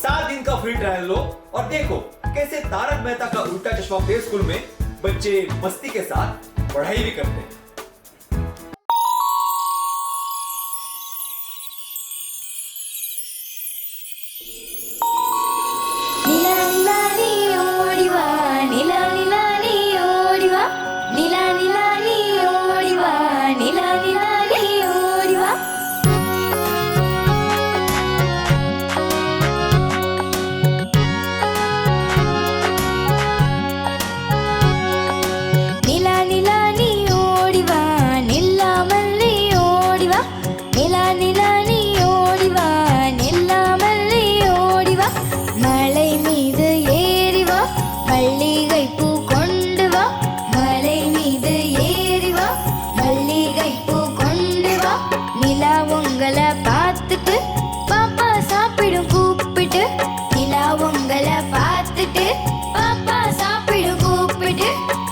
7 दिन का free trial लो और देखो कैसे तारक मेहता का उल्टा चश्मा प्ले स्कूल में बच्चे मस्ती के साथ पढ़ाई भी करते हैं।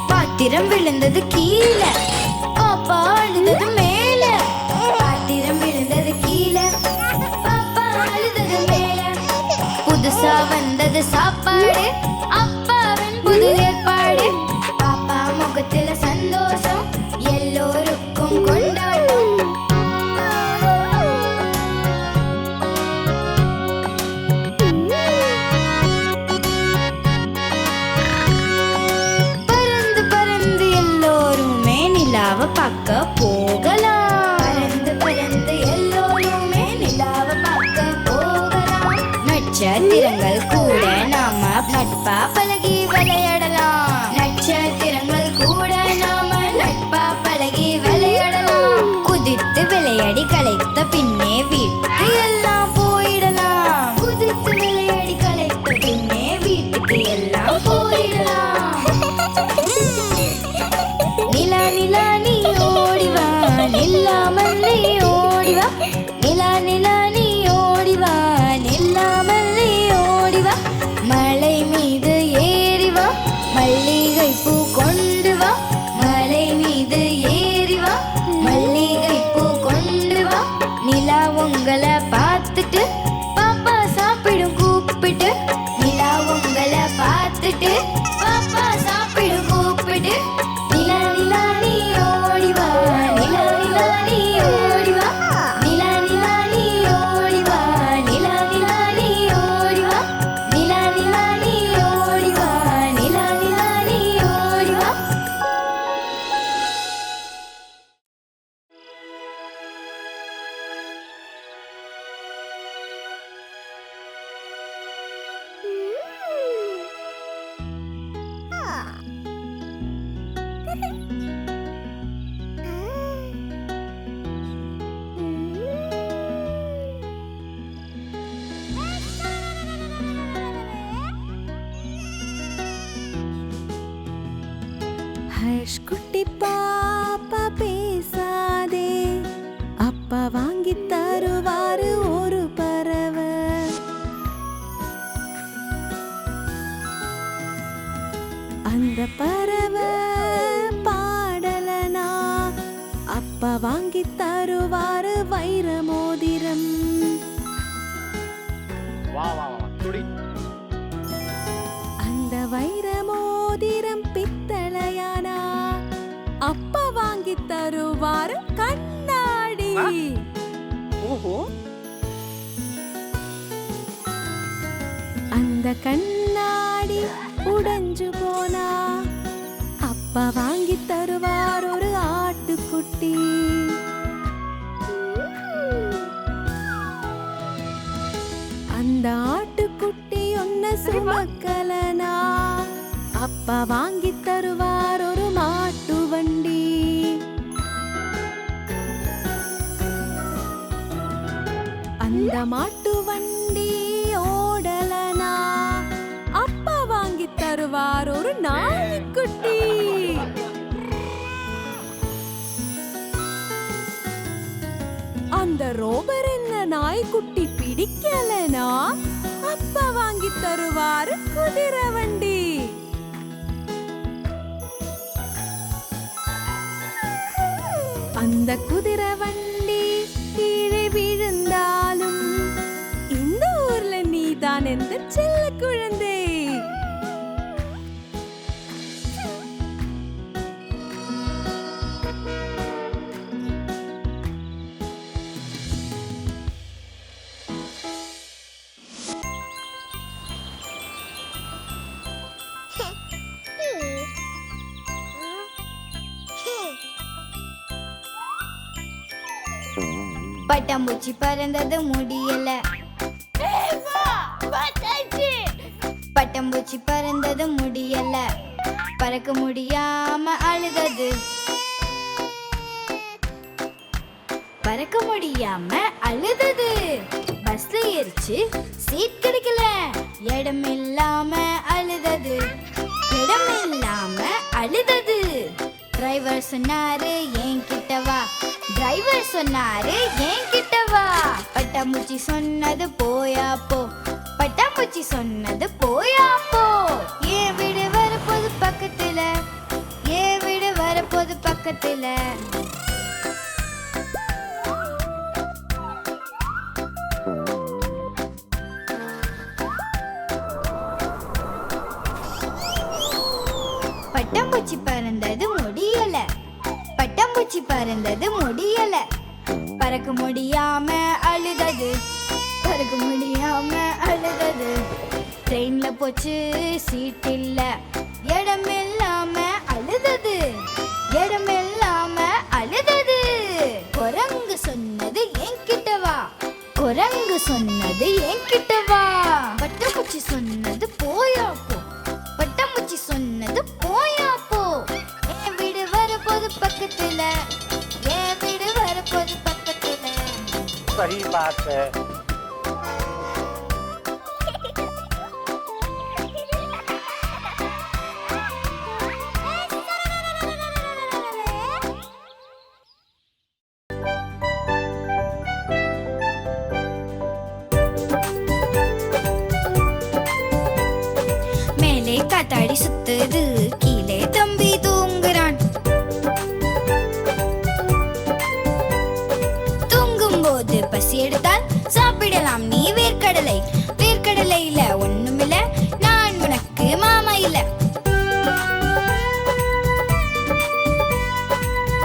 பாத்திரம் விழுந்தது கீழே, பாப்பா அழுதது மேல. பாத்திரம் விழுந்தது கீழே, பாப்பா அழுதது மேல. புதுசா வந்தது சாப்பாடு, அப்பாவின் புது ஏற்பாடு. பாப்பா முகத்துல சந்தோஷம், எல்லோருக்கும் கொண்டாட்டம். பார்க்க போகலாம். பறந்து பறந்து எல்லோருமே நிலாவ பார்க்க போகலாம். நட்சத்திரங்கள் கூட நாம நட்பா பழகி விளையாடலாம். நட்சத்திரங்கள் கூட நாம நட்பா பழகி விளையாடலாம். குதித்து விளையாடி களைத்த பின்னே வீட்டுக்கு எல்லாம் போயிடலாம். குதித்து விளையாடி களைத்த பின்னே வீட்டுக்கு எல்லாம் போயிடலாம். நிலா நிலா நீ ஓடிவா, நில்லாமல் நீ ஓடிவா. நிலா நிலா நீ ஓடிவா, நில்லாமல் நீ ஓடிவா. மலை மீது ஏறிவா, மல்லிகை பூ கொண்டு வா. மலை மீது ஏறிவா, மல்லிகை பூ கொண்டு வா. நிலா உங்களை பார்த்துட்டு பாப்பா சாப்பிடும் கூப்பிட்டு. நிலா உங்களை பார்த்துட்டு பாப்பா சாப்பிடும் கூப்பிட்டு. நிலா நிலா நீ ஓடிவா, நிலா நிலா நீ ஓடிவா. நிலா நிலா நீ ஓடிவா, நிலா நிலா நீ ஓடிவா. நிலா நிலா நீ ஓடிவா, நிலா நிலா நீ ஓடிவா. ஹர்ஷ் குட்டி பாப்பா பேசாதே, அப்பா வாங்கி தருவாரு ஒரு பறவை. அந்த பறவை பாடலனா அப்பா வாங்கி தருவாரு வைர மோதிரம். அந்த வைர மோதிரம் பித்தளையானா அப்பா வாங்கி தருவாரு கண்ணாடி. ஓஹோ, அந்த கண்ணாடி உடைஞ்சு போனா அப்பா வாங்கி தருவார் ஒரு ஆட்டுக்குட்டி. அந்த ஆட்டுக்குட்டி ஒன்ன சுமக்கலனா அப்பா வாங்கி தருவார் ஒரு மாட்டு வண்டி. அந்த மாட்டு வண்டி ஓடலனா அப்பா வாங்கி தருவார் ஒரு நாய்க்குட்டி. அந்த ரோபர் என்ன நாய்க்குட்டி பிடிக்கலனா அப்பா வாங்கி தருவாரு குதிரை வண்டி. அந்த குதிரை வண்டி கீழே விழுந்தாலும் இந்த ஊர்ல நீதான் நான் எந்த செல்ல குழந்தை. பட்டாம்பூச்சி பறந்தது முடியல. பட்டாம்பூச்சி பறந்தது முடியல. பறக்க முடியாம அழுதது. பறக்க முடியாம அழுதது. பஸ்ல ஏறிச்சு சீட் கிடைக்கல. இடம் இல்லாம அழுதது. இடம் இல்லாம அழுதது. டிரைவர் சொன்னாரு என்கிட்ட வா. டிரைவர் சொன்னாரு என்கிட்ட வா. பட்டாம்பூச்சி சொன்னது போயா போ. பட்டாம்பூச்சி சொன்னது போயா போ. ஏன் வீடு வரப்போது பக்கத்துல. ஏன் வீடு வரப்போது பக்கத்துல. பட்டாம்பூச்சி பறந்தது முடியல. பட்டாம்பூச்சி பறந்தது முடியல. பறக்க முடியாம அழுதது. பறக்க முடியாம அழுதது. ட்ரெயின்ல போச்சு சீட் இல்ல. இடம் இல்லாம அழுதது. இடம் இல்லாம அழுதது. குரங்கு சொன்னது என்கிட்ட வா. குரங்கு சொன்னது என்கிட்ட வா. பட்டாம்பூச்சி சொன்னது போயா போ. பட்டாம்பூச்சி சொன்னது போயா போ. என் வீடு வரப்போது பக்கத்துல. என் வீடு வரப்போது பக்கத்துல. सही बात है. மேலே காத்தாடி சுத்துது. கீழே தம்பி தூங்குறான். தூங்கும்போது பசி எடுத்தால் சாப்பிடலாம் நீ வேர்க்கடலை. வேர்க்கடலையில ஒண்ணுமில்ல. நான் உனக்கு மாமா இல்ல.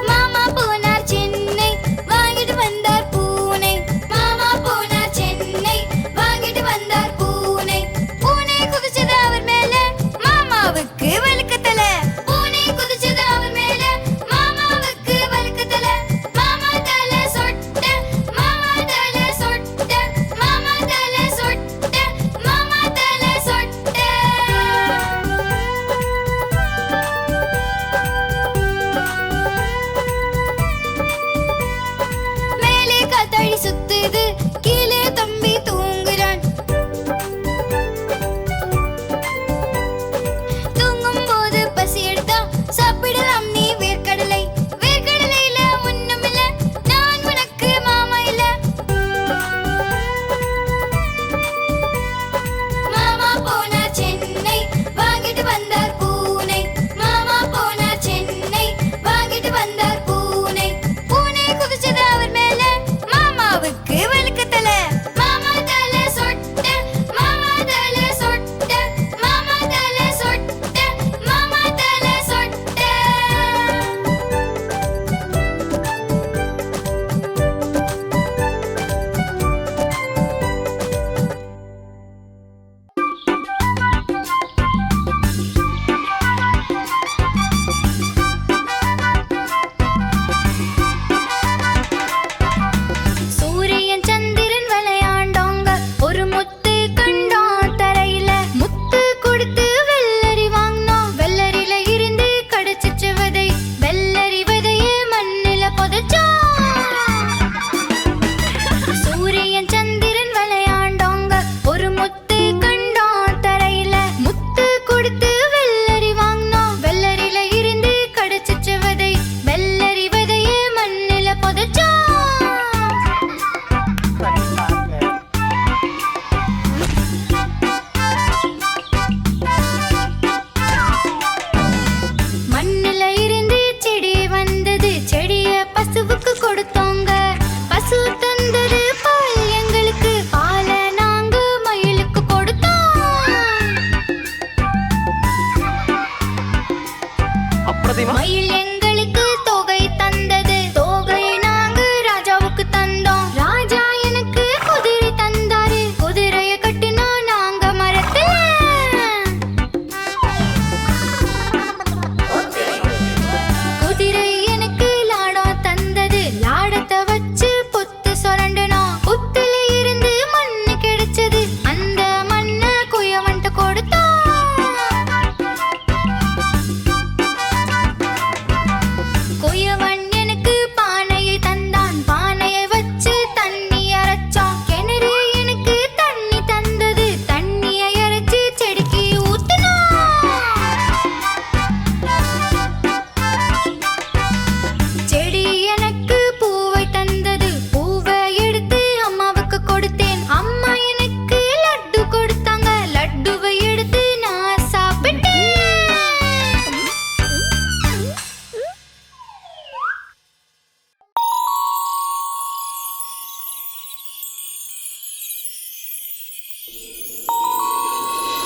மாமா போனார் சென்னை வாங்கிட்டு வந்தார் பூனை. மாமா போனார் சென்னை வாங்கிட்டு வந்தார் பூனை. பூனை குதிச்சது அவர் மேல. மாமாவுக்கு வழுக்கத்தல. பூனை குதிச்சது அவர் மேல. மாமாவுக்கு வழுக்கத்தல. மாமா தலை சொட்ட. மாமா தலை சொட்ட. மாமா தலை சொட்ட. மாமா தலை சொட்ட. மேலே காத்தாடி சுத்துது. கீழே தம்பி தூங்குறான். தூங்கும்போது பசி எடுத்தா சாப்பிடலாம் நீ வேர்க்கடலை. வேர்க்கடலையில ஒண்ணுமில்ல. நான் உனக்கு மாமா இல்ல. மாமா போனார் சென்னை வாங்கிட்டு வந்தார் பூனை. மாமா போனார் சென்னை வாங்கிட்டு வந்தார் பூனை. பூனை குதிச்சது அவர் மேல. மாமாவுக்கு வழுக்கத்தல. மாமா தலை சொட்ட. மாமா தலை சொட்ட. மாமா தலை சொட்ட. மாமா தலை சொட்ட.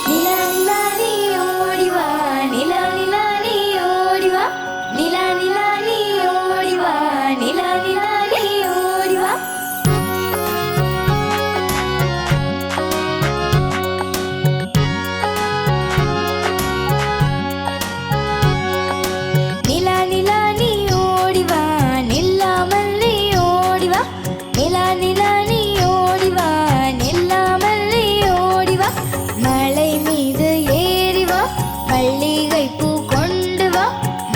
நிலா நிலா நீ ஓடிவா, நிலா நிலா நீ ஓடிவா, நிலா நிலா நீ ஓடிவா, நிலா நிலா நீ ஓடிவா. நிலா நிலா நீ ஓடிவா, நில்லாமல் நீ ஓடிவா, நிலா நிலா நீ ஓடிவா, நில்லாமல் நீ ஓடிவா. மலை மீது ஏறிவா, மல்லிகை பூ கொண்டு வா,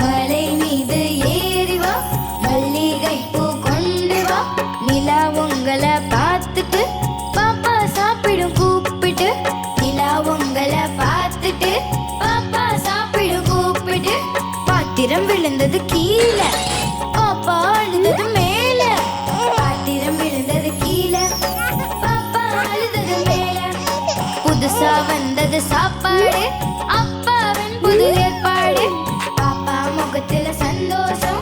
மலை மீது ஏறிவா, மல்லிகை பூ கொண்டு வா. நிலா உங்களை பார்த்துட்டு பாப்பா சாப்பிடும் கூப்பிட்டு, நிலா உங்களை பார்த்துட்டு பாப்பா சாப்பிடும் கூப்பிட்டு. பாத்திரம் விழுந்தது கீழே, பாப்பா அழுந்தது மேல, பாத்திரம் விழுந்தது கீழே, பாப்பா அழுதது மேல. புதுசா வந்தது சாப்பாடு, அப்பாவின் புது ஏற்பாடு. பாப்பா முகத்துல சந்தோஷம்,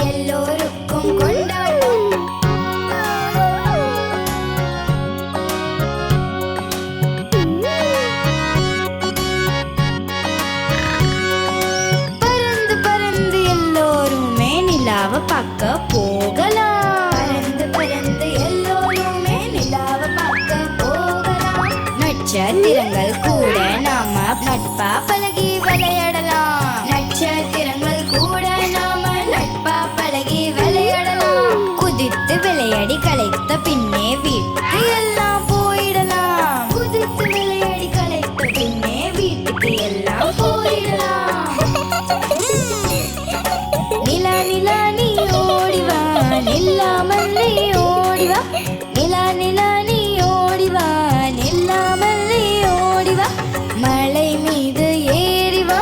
எல்லோருக்கும் கொண்டாட்டம். பறந்து பறந்து எல்லோருமே நிலாவை பார்க்க போகலாம். பறந்து பறந்து எல்லோருமே நிலாவை பார்க்க போகலாம். நட்சத்திரங்கள் கூட நாம நட்பா பழகி விளையாடலாம். நட்சத்திரங்கள் கூட நாம நட்பா பழகி விளையாடலாம். குதித்து விளையாடி களைத்த பின்னே வீட்டுக்கு எல்லாம் போயிடலாம். குதித்து விளையாடி களைத்த பின்னே வீட்டுக்கு எல்லாம் போயிடலாம். நிலா நிலா நீ ஓடிவா, நில்லாமல் நீ ஓடிவா, நிலா நிலா நீ ஓடிவா, நில்லாமல் நீ ஓடிவா. மலை மீது ஏறிவா,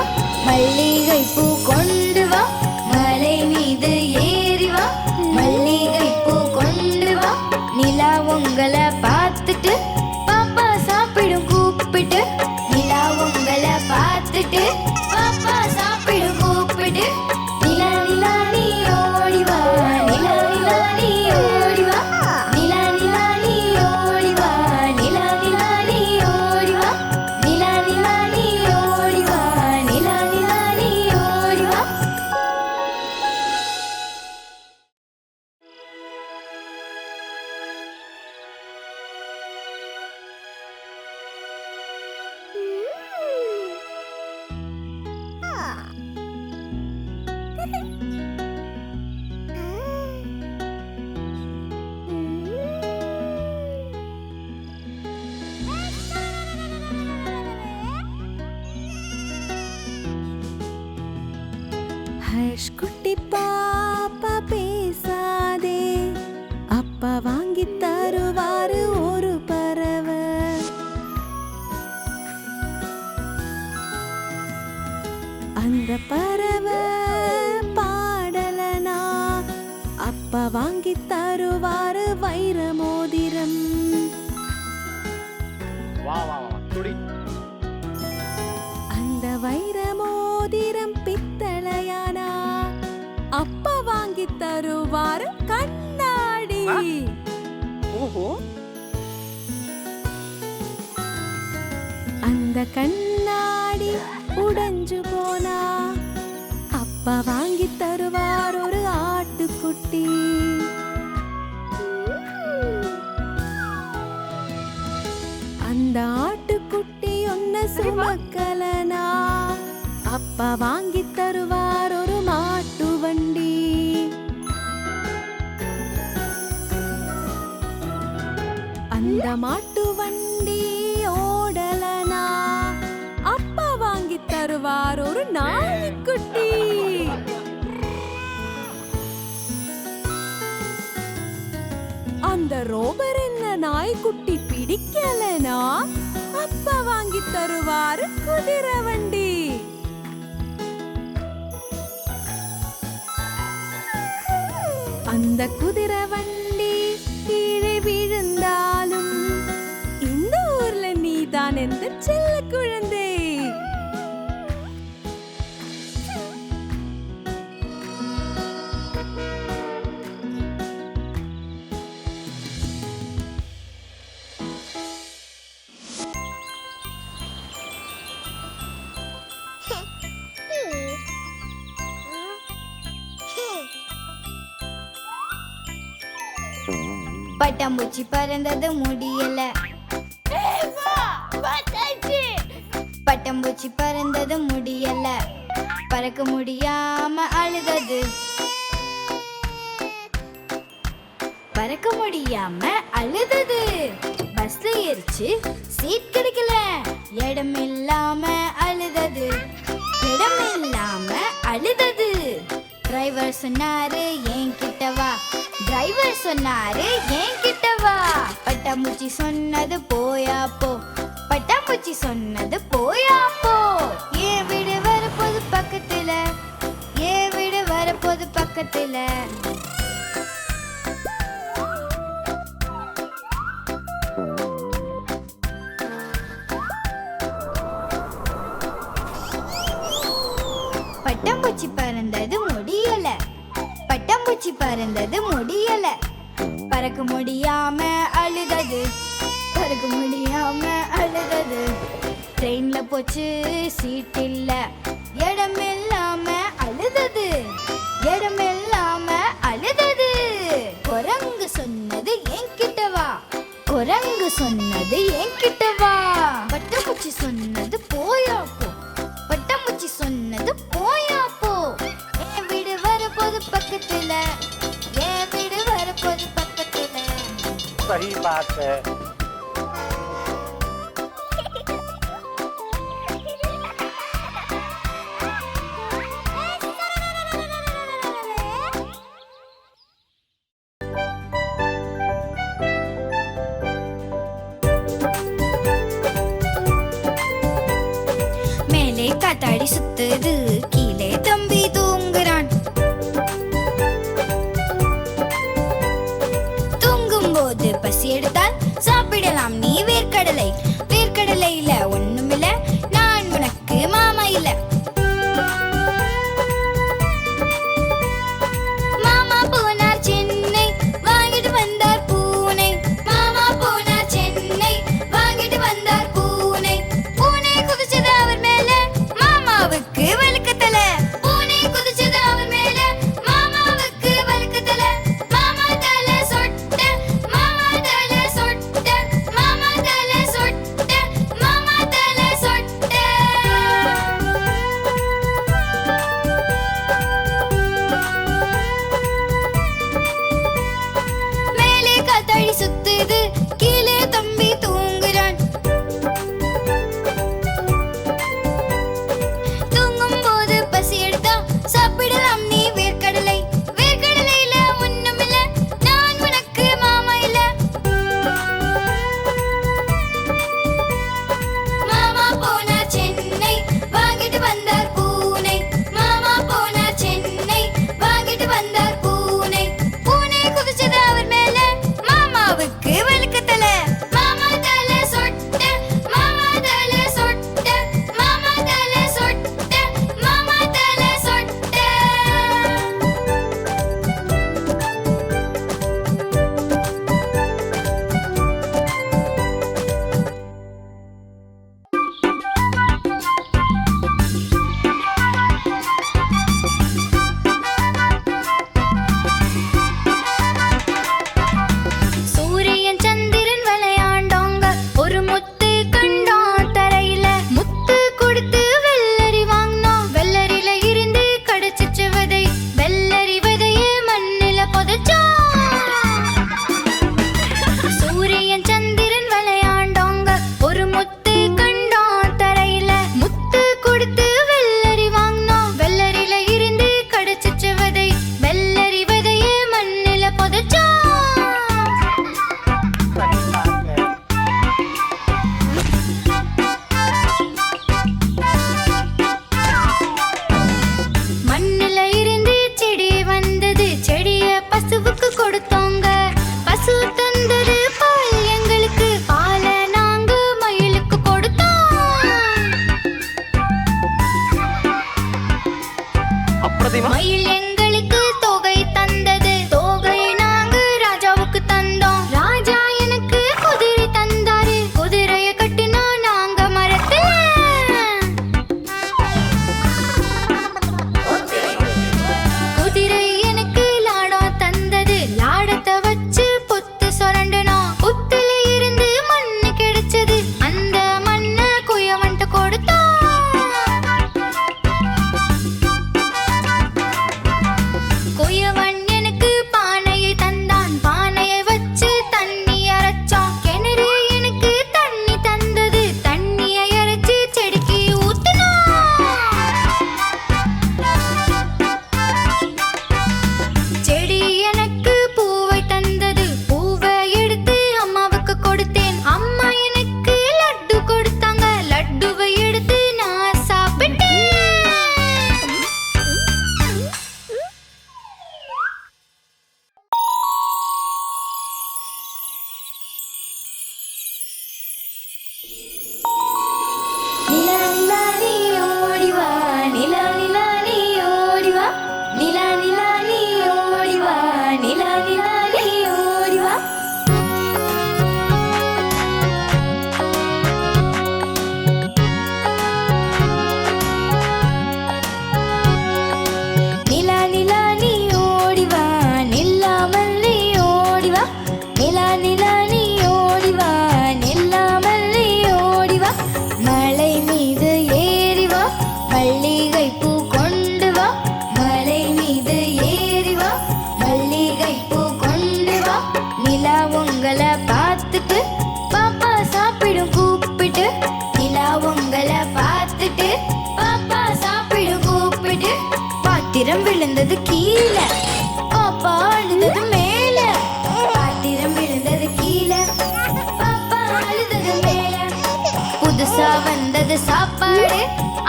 மல்லிகை பூ கொண்டு வா, மலை மீது ஏறிவா, மல்லிகை பூ கொண்டு வா. நிலா உங்களை பார்த்துட்டு பாப்பா சாப்பிடும் கூப்பிட்டு, நிலா உங்களை பார்த்துட்டு பாப்பா சாப்பிடும் கூப்பிட்டு. நிலா நிலா நீ ஓடிவா, நிலா நிலா நீ ஓடிவா, நிலா நிலா நீ ஓடிவா, நிலா நிலா நீ ஓடிவா, நிலா நிலா நீ ஓடிவா, நிலா நிலா நீ ஓடிவா. ஹர்ஷ் குட்டி பாப்பா பேசாதே, அப்பா வாங்கி தருவாரு ஒரு பறவை. அந்த பறவை பாடலனா அப்பா வாங்கி தருவாரு வைர மோதிரம். वाह वाह वाह थोड़ी அந்த வைர மோதிரம் பித்தளையானா அப்பா வாங்கி தருவாரு கண்ணாடி. ओहो அந்த கண்ணாடி உடைஞ்சு போனா அப்பா வாங்கி தருவார் ஒரு ஆட்டுக்குட்டி. அந்த ஆட்டுக்குட்டி ஒன்ன சுமக்கலனா அப்பா வாங்கி தருவார் ஒரு மாட்டு வண்டி. அந்த மாட்டு வண்டி ஓடலனா அப்பா வாங்கி தருவார் ஒரு நாய்க்குட்டி. அந்த ரோபர் என்ன நாய்க்குட்டி பிடிக்கலனா அப்பா வாங்கி தருவாரு குதிரை வண்டி. அந்த குதிரை வண்டி கீழே விழுந்தாலும் இந்த ஊர்ல நீதான் எந்த செல்ல குழந்தை. பட்டாம்பூச்சி பறந்தது முடியல. பட்டாம்பூச்சி பறந்தது முடியல, பறக்க முடியாம அழுதது. பறக்க முடியாம அழுதது. பஸ்ல ஏறிச்சு, சீட் கிடைக்கல. இடம் இல்லாம அழுதது. இடம் இல்லாம அழுதது. டிரைவர் சொன்னாரு என்கிட்ட வா. டிரைவர் சொன்னாரு என்கிட்ட வா. பட்டாம்பூச்சி சொன்னது போயா போ. பட்டாம்பூச்சி சொன்னது போயா போ. ஏன் வீடு வரப்போது பக்கத்துல, ஏன் வீடு வரப்போது பக்கத்துல. பட்டாம்பூச்சி பறந்தது முடியல. பட்டாம்பூச்சி பறந்தது முடியல, பறக்க முடியாம அழுதது. பறக்க முடியாம அழுதது. ட்ரெயின்ல போச்சு, சீட் இல்ல. இடம் இல்லாம அழுதது. இடம் இல்லாம அழுதது. குரங்கு சொன்னது என்கிட்ட வா. குரங்கு சொன்னது என்கிட்ட வா. பட்டாம்பூச்சி சொன்னது போயா போ. பட்டாம்பூச்சி சொன்னது போயா போ. என் வீடு வரப்போது பக்கத்துல, என் வீடு வரப்போது பக்கத்துல. सही बात है. மேலே காத்தாடி சுத்துது, கீழே தம்பி தூங்குறான். தூங்கும் போது பசி எடுத்தால் சாப்பிடலாம் நீ வேர்க்கடலை. வேர்க்கடலையில ஒண்ணுமில்ல, நான் உனக்கு மாமா இல்ல. மாமா போனார் சென்னை, வாங்கிட்டு வந்தார் பூனை. மாமா போனார் சென்னை, வாங்கிட்டு வந்தார் பூனை. பூனை குதிச்சது அவர் மேல, மாமாவுக்கு வழுக்கத்தல. பூனை குதிச்சது அவர் மேல, மாமாவுக்கு வழுக்கத்தல. மாமா தலை சொட்ட, மாமா தலை சொட்ட, மாமா தலை சொட்ட, மாமா தலை சொட்ட. மேலே காத்தாடி சுத்துது, கீழே தம்பி தூங்குறான். தூங்கும் போது பசி எடுத்தா சாப்பிடலாம் நீ வேர்க்கடலை. வேர்க்கடலையில ஒண்ணுமில்ல, நான் உனக்கு மாமா இல்ல. மாமா போனார் சென்னை, வாங்கிட்டு வந்தார் பூனை. மாமா போனார் சென்னை, வாங்கிட்டு வந்தார் பூனை. பூனை குதிச்சது அவர் மேல, மாமாவுக்கு வழுக்கத்தல. மாமா தலை சொட்ட, மாமா தலை சொட்ட, மாமா தலை சொட்ட, மாமா தலை சொட்ட. சூரியன் சந்திரன் விளையாண்டாங்க, ஒரு முத்து கண்டான் தரையில. முத்து கொடுத்து வெள்ளரி வாங்கினான். வெள்ளரில இருந்து கடைச்சிச்ச விதை. வெள்ளரி விதைய மண்ணில புதைச்சான். சூரியன் சந்திரன் விளையாண்டாங்க, ஒரு முத்து கண்டான் தரையில. முத்து கொடுத்து வெள்ளரி வாங்கினான். வெள்ளரில இருந்து கடைச்சிச்ச விதை. வெள்ளரி விதைய மண்ணில புதைச்சான். सही बात है. மண்ணுல இருந்து செடி வந்தது. செடிய பசுவுக்கு கொடுத்தாங்க. பசு தந்தது பால் எங்களுக்கு. பாலை நாங்க மயிலுக்கு கொடுத்தோம். अप्रतिमा. மயில் எங்களுக்கு தொகை தந்தது. தொகை நாங்க ராஜாவுக்கு தந்தோம். ராஜா எனக்கு குதிரை தந்தாரு. குதிரைய கட்டினா நாங்க மரத்துல. குதிரை எனக்கு லாடம் தந்தது. லாடத்தை வச்சு புத்து சொர விழுந்தது கீழே, பாப்பா அழுதது மேல. பாத்திரம் விழுந்தது கீழே, பாப்பா அழுதது மேல. புதுசா வந்தது சாப்பாடு,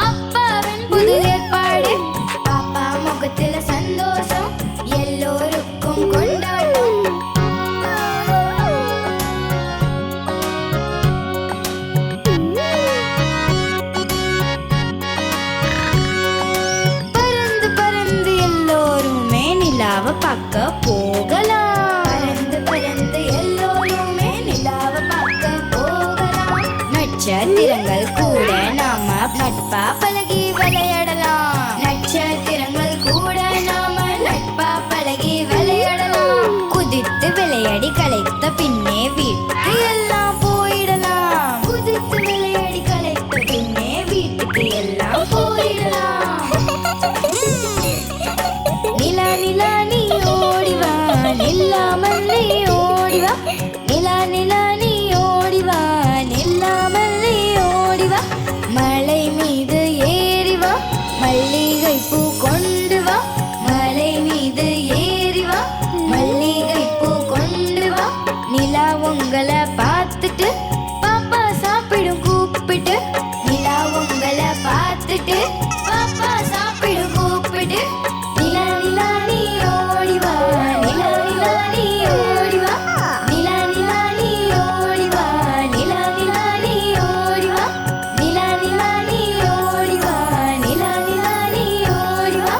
அப்பாவின் புது ஏற்பாடு. பாப்பா முகத்துல சந்தோஷம், எல்லோருக்கும் கொண்டாட்டம். பறந்து பறந்து எல்லோருமே நிலாவை பார்க்க போகலாம். பறந்து பறந்து எல்லோருமே நிலாவை பார்க்க போகலாம். நட்சத்திரங்கள் கூட நாம நட்பா பழகி விளையாடலாம். நட்சத்திரங்கள் கூட நாம நட்பா பழகி விளையாடலாம். குதித்து விளையாடி களைத்த பின்னே வீட்டுக்கு எல்லாம் போயிடலாம். குதித்து விளையாடி களைத்த பின்னே வீட்டுக்கு எல்லாம் போயிடலாம். நிலா நிலா நீ ஓடிவா, நில்லாமல் நீ ஓடிவா. நிலா நிலா நீ ஓடிவா, நில்லாமல் நீ ஓடிவா. மலை மீது ஏறிவா, மல்லிகை பூ கொண்டு வா. மலை மீது ஏறிவா, மல்லிகை பூ கொண்டு வா. நிலா உங்களை பார்த்துட்டு பாப்பா சாப்பிடும் கூப்பிட்டு. நிலா உங்களை பார்த்துட்டு பாப்பா சாப்பிடும் கூப்பிட்டு. நிலா நிலா நீ ஓடிவா, நிலா நிலா நீ ஓடிவா. நிலா நிலா நீ ஓடிவா, நிலா நிலா நீ ஓடிவா. நிலா நிலா நீ ஓடிவா, நிலா நிலா நீ ஓடிவா.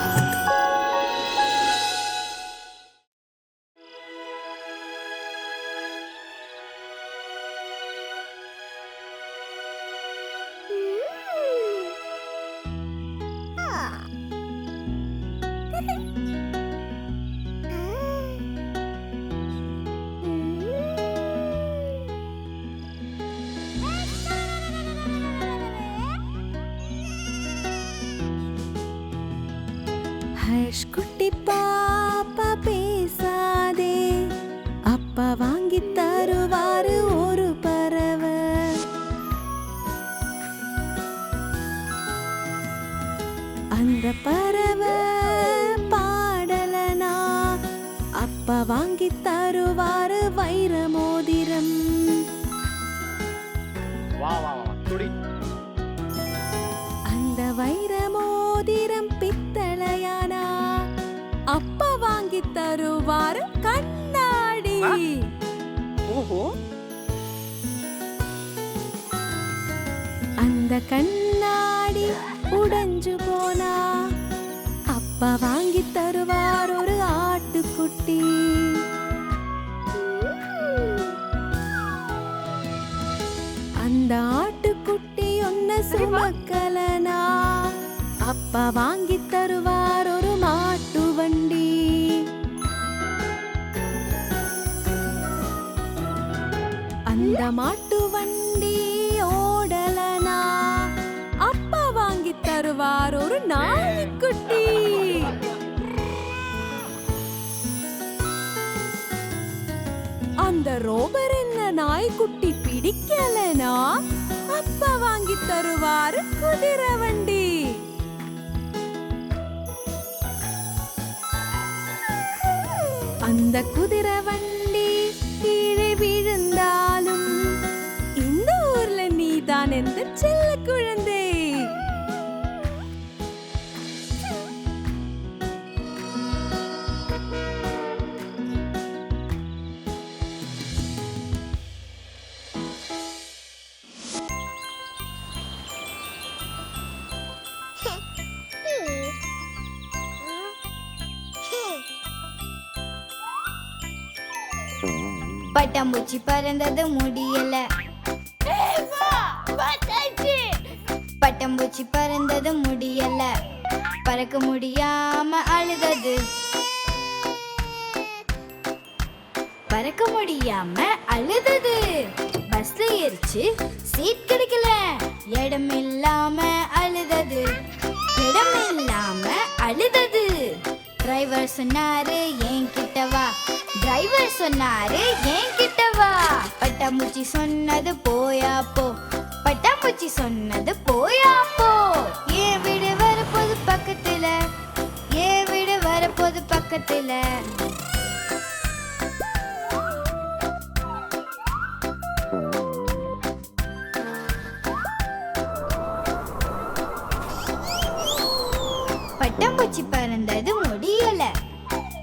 ஹர்ஷ் குட்டி பாப்பா பேசாதே, அப்பா வாங்கி தருவாரு ஒரு பறவை. அந்த பறவை பாடலனா அப்பா வாங்கி தருவாரு வைர மோதிரம். वाह वाह वाह थोड़ी அந்த வைர மோதிரம் பித்தளையானா அப்பா வாங்கி தருவாரு கண்ணாடி. ओहो அந்த கண்ணாடி உடைஞ்சு போனா அப்பா வாங்கி தருவார் ஒரு ஆட்டுக்குட்டி. அந்த ஆட்டுக்குட்டி ஒன்ன சுமக்கலனா அப்பா வாங்கி தருவார் ஒரு மாட்டு வண்டி. அந்த மாட்டு வண்டி ஓடலனா அப்பா வாங்கி தருவார் ஒரு நாய்க்குட்டி. அந்த ரோபர் என்ன நாய்க்குட்டி பிடிக்கலனா அப்பா வாங்கி தருவார் குதிரை வண்டி. அந்த குதிரை வண்டி கீழே விழுந்தாலும் இந்த ஊர்ல நீதான் எந்த செல்ல குழந்தை. பட்டாம்பூச்சி பறந்தது முடியல, பட்டாம்பூச்சி பறந்தது முடியல. பறக்க முடியாம அழுதது, பறக்க முடியாம அழுதது. பஸ்ல ஏறிச்சு சீட் கிடைக்கல, இடம் இல்லாம அழுதது, இடம் இல்லாம அழுதது. டிரைவர் சொன்னாரு என்கிட்ட வா, டிரைவர் சொன்னாரு என்கிட்ட வா. பட்டாம்பூச்சி சொன்னது போயா போ, பட்டாம்பூச்சி சொன்னது போயா போ. ஏன் வீடு வரப்போது பக்கத்துல, ஏன் வீடு வர பக்கத்துல. பட்டாம்பூச்சி பறந்தது முடியல,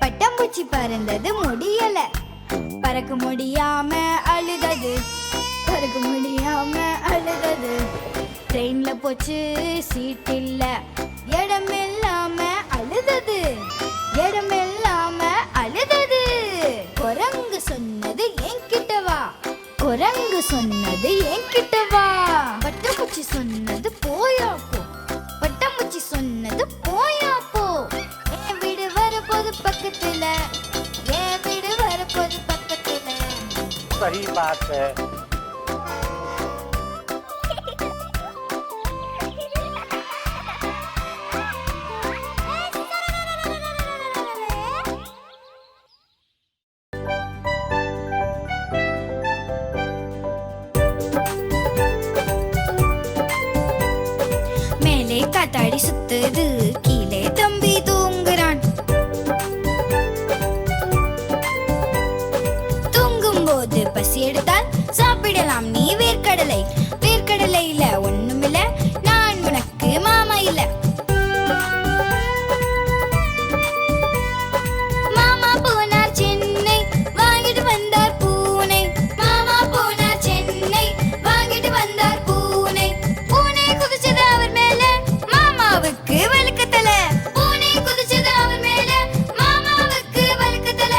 பட்டாம்பூச்சி பறந்தது முடியல. பறக்க முடியாம அழுதது, பறக்க முடியாம அழுதது. ட்ரெயின்ல போச்சு சீட் இல்ல, இடம் இல்லாம அழுதது, இடம் இல்லாம அழுதது. குரங்கு சொன்னது என்கிட்ட வா, குரங்கு சொன்னது என்கிட்ட வா. பட்டாம்பூச்சி சொன்னது போயா போ, பட்டாம்பூச்சி சொன்னது போயா போ. என் வீடு வரப்போது பக்கத்துல, என் வீடு வரப்போது பக்கத்துல. सही बात है. மேலே காத்தாடி சுத்துது, கீழே தம்பி தூங்குறான். தூங்கும் போது பசி எடுத்தால் சாப்பிடலாம் நீ வேர்க்கடலை. வேர்க்கடலையில ஒண்ணுமில்ல, நான் உனக்கு மாமா இல்ல. மாமா போனார் சென்னை, வாங்கிட்டு வந்தார் பூனை. மாமா போனார் சென்னை, வாங்கிட்டு வந்தார் பூனை. பூனை குதிச்சது அவர் மேல, மாமாவுக்கு வழுக்கத்தல. பூனை குதிச்சது அவர் மேல, மாமாவுக்கு வழுக்கத்தல.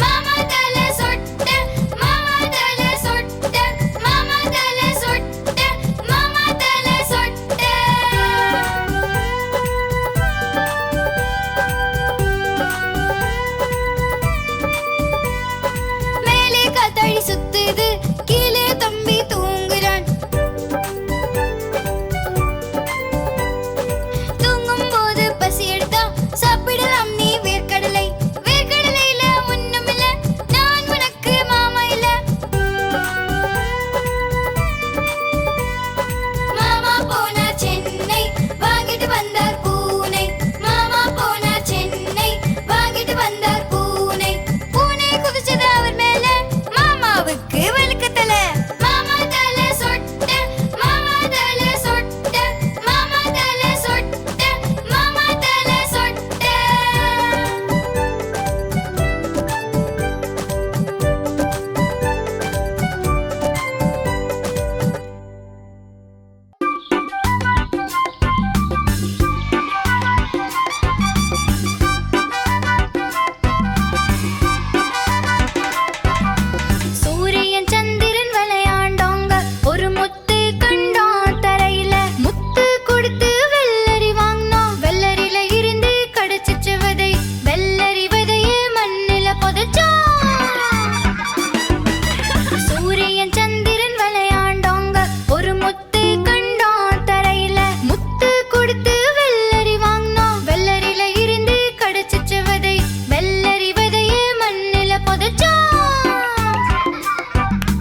மாமா தலை சொட்ட, மாமா தலை சொட்ட, மாமா தலை சொட்ட, மாமா தலை சொட்ட. மேலே காத்தாடி சுத்துது, கீழே தம்பி தூங்குறான். தூங்கும் போது பசி எடுத்தா சாப்பிடலாம் நீ வேர்க்கடலை. வேர்க்கடலையில ஒண்ணுமில்ல, நான் உனக்கு மாமா இல்ல. மாமா போனார் சென்னை, வாங்கிட்டு வந்தார் பூனை. மாமா போனார் சென்னை, வாங்கிட்டு வந்தார் பூனை. பூனை குதிச்சது அவர் மேல, மாமாவுக்கு வழுக்கத்தல. மாமா தலை சொட்ட, மாமா தலை சொட்ட, மாமா தலை சொட்ட, மாமா தலை சொட்ட. சூரியன் சந்திரன் விளையாண்டாங்க, ஒரு முத்து கண்டான் தரையில. முத்து கொடுத்து வெள்ளரி வாங்கினான், வெள்ளரியில இருந்து கிடைச்சிச்ச விதை. வெள்ளரி விதைய மண்ணில புதைச்சான். சூரியன் சந்திரன் விளையாண்டாங்க, ஒரு முத்து கண்டான் தரையில. முத்து கொடுத்து வெள்ளரி வாங்கினான், வெள்ளரியில இருந்து கிடைச்சிச்ச விதை. வெள்ளரி விதைய மண்ணில புதைச்சான்.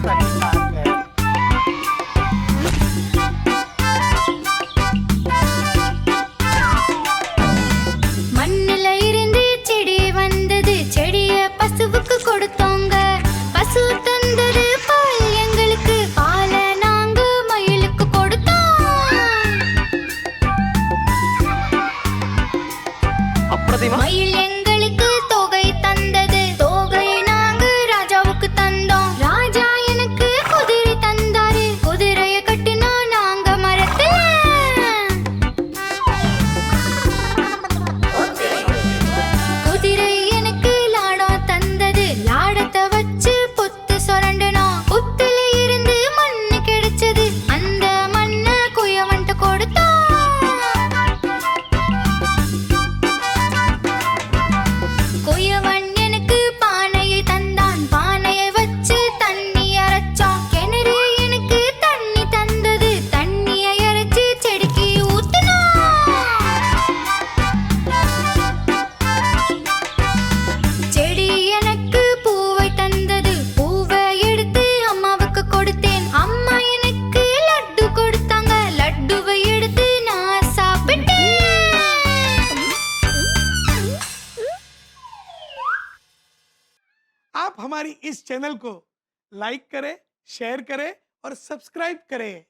सही बात है. மண்ணுல இருந்து செடி வந்தது, செடிய பசுவுக்கு கொடுத்தோங்க. பசு தந்தது பால் எங்களுக்கு, பால நாங்க மயிலுக்கு கொடுத்தோம். अप्रतिमा. மயில் எங்களுக்கு தொகை தந்தது, தொகையை நாங்க ராஜாவுக்கு தந்தோம். ராஜா எனக்கு குதிரை தந்தாரு, குதிரைய கட்டினா நாங்க மரத்துல. குதிரை எனக்கு லாடம் தந்தது, லாடத்தை வச்சு புத்து சொரண்டனா. புத்துல இருந்து மண்ணு கிடைச்சது, அந்த மண்ணை குயவன்ட்டு கொடுத்தோம். आप हमारी इस चैनल को लाइक करें, शेयर करें और सब्सक्राइब करें।